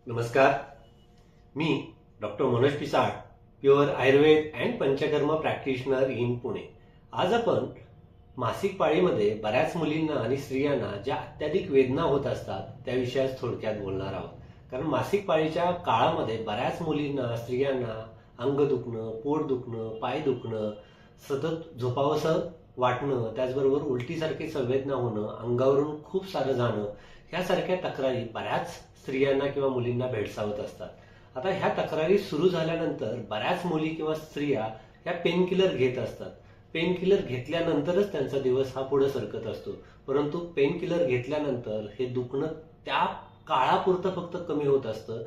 नमस्कार. मी doctor Manoj Pisal, pure Ayurveda and Panchakarma practitioner in Pune. आज आपण मासिक पाळीमध्ये बऱ्याच मुलींना आणि स्त्रियांना ज्या अत्याधिक वेदना होत असतात त्या विषयात थोडक्यात बोलणार आहोत. कारण मासिक पाळीच्या काळामध्ये बऱ्याच मुलींना, स्त्रियांना अंग दुखणं, पोट दुखणं, पाय दुखणं, सतत झोपावंसं वाटणं, त्याचबरोबर उलटीसारखी संवेदना होणं, अंगावरून खूप सारं जाणं, ह्यासारख्या तक्रारी बऱ्याच स्त्रियांना किंवा मुलींना भेडसावत असतात. आता ह्या तक्रारी सुरू झाल्यानंतर बऱ्याच मुली किंवा स्त्रिया ह्या पेन किलर घेत असतात. पेन किलर घेतल्यानंतरच त्यांचा दिवस हा पुढे सरकत असतो. परंतु पेन किलर घेतल्यानंतर हे दुखणं त्या काळापुरतं फक्त कमी होत असतं.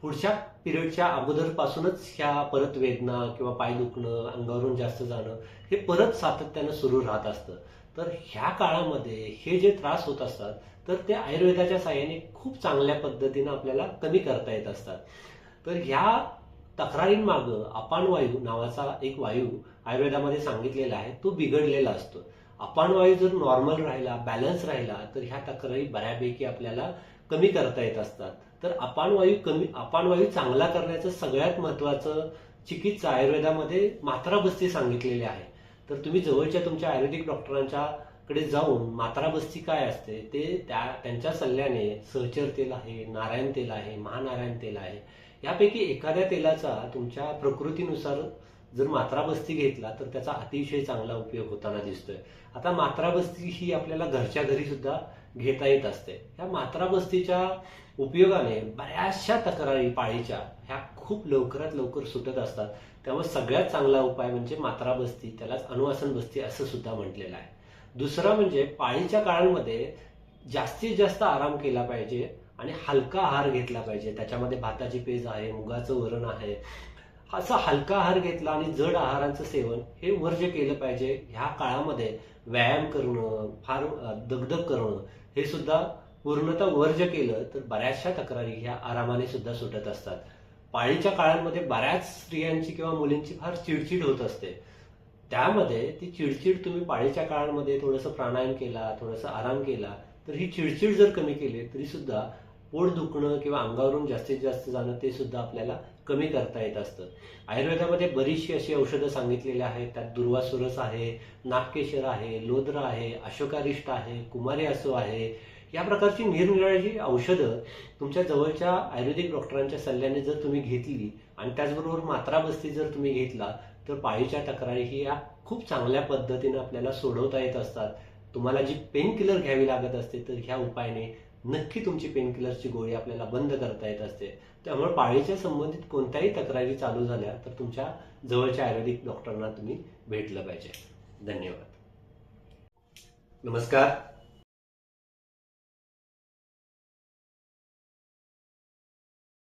पुढच्या पिरियडच्या अगोदरपासूनच ह्या परत वेदना किंवा पाय दुखणं, अंगावरून जास्त जाणं हे परत सातत्यानं सुरू राहत असतं. तर ह्या काळामध्ये हे जे त्रास होत असतात तर ते आयुर्वेदाच्या साहाय्याने खूप चांगल्या पद्धतीनं आपल्याला कमी करता येत असतात. तर ह्या तक्रारींमागं अपानवायू नावाचा एक वायू आयुर्वेदामध्ये सांगितलेला आहे, तो बिघडलेला असतो. अपानवायू जर नॉर्मल राहिला, बॅलन्स राहिला तर ह्या तक्रारी बऱ्यापैकी आपल्याला कमी करता येत असतात. तर अपानवायू चांगला करण्याचं सगळ्यात महत्वाचं चिकित्सा आयुर्वेदामध्ये मात्राबस्ती सांगितलेली आहे. तर तुम्ही जवळच्या तुमच्या आयुर्वेदिक डॉक्टरांच्या कडे जाऊन मात्राबस्ती काय असते ते त्यांच्या सल्ल्याने, सहचर तेल आहे, नारायण तेल आहे, महानारायण तेल आहे, यापैकी एखाद्या तेलाचा तुमच्या प्रकृतीनुसार जर मात्राबस्ती घेतला तर त्याचा अतिशय चांगला उपयोग होताना दिसतोय. आता मात्राबस्ती ही आपल्याला घरच्या घरी सुद्धा घेता येत असते. या मात्राबस्तीच्या उपयोगाने बऱ्याचशा तक्रारी पाळीच्या ह्या खूप लवकरात लवकर सुटत असतात. त्यामुळे सगळ्यात चांगला उपाय म्हणजे मात्राबस्ती, त्यालाच अनुवासन बस्ती असं सुद्धा म्हटलेलं आहे. दुसरा म्हणजे पाळीच्या काळांमध्ये जास्तीत जास्त आराम केला पाहिजे आणि हलका आहार घेतला पाहिजे. त्याच्यामध्ये भाताची पेज आहे, मुगाचं वरण आहे, असा हलका आहार घेतला आणि जड आहारांचं सेवन हे वर्ज्य केलं पाहिजे. ह्या काळामध्ये व्यायाम करणं, फार दगदग करणं हे सुद्धा पूर्णतः वर्ज्य केलं तर बऱ्याचशा तक्रारी ह्या आरामाने सुद्धा सुटत असतात. पाळीच्या काळांमध्ये बऱ्याच स्त्रियांची किंवा मुलींची फार चिडचिड होत असते. त्यामध्ये ती चिडचिड तुम्ही पाळीच्या काळामध्ये थोडंसं प्राणायाम केला, थोडासा आराम केला तर ही चिडचिड जर कमी केली तरी सुद्धा पोट दुखणं किंवा अंगावरून जास्तीत जास्त जाणं ते सुद्धा आपल्याला कमी करता येत असतं. आयुर्वेदामध्ये बरीचशी अशी औषधं सांगितलेली आहेत. त्यात दुर्वासुरस आहे, नागकेशर आहे, लोद्र आहे, अशोकारिष्ट आहे, कुमारी असो आहे. या प्रकारची निरनिराळी औषधं तुमच्या जवळच्या आयुर्वेदिक डॉक्टरांच्या सल्ल्याने जर तुम्ही घेतली आणि त्याचबरोबर मात्राबस्ती जर तुम्ही घेतला तर पाळीच्या तक्रारी ही या खूप चांगल्या पद्धतीने आपल्याला सोडवता येत असतात. तुम्हाला जी पेन किलर घ्यावी लागत असते तर ह्या उपायाने नक्की तुमची पेन किलरची गोळी आपल्याला बंद करता येत असते. त्यामुळे पाळीच्या संबंधित कोणत्याही तक्रारी चालू झाल्या तर तुमच्या जवळच्या आयुर्वेदिक डॉक्टरांना तुम्ही भेटलं पाहिजे. धन्यवाद. नमस्कार.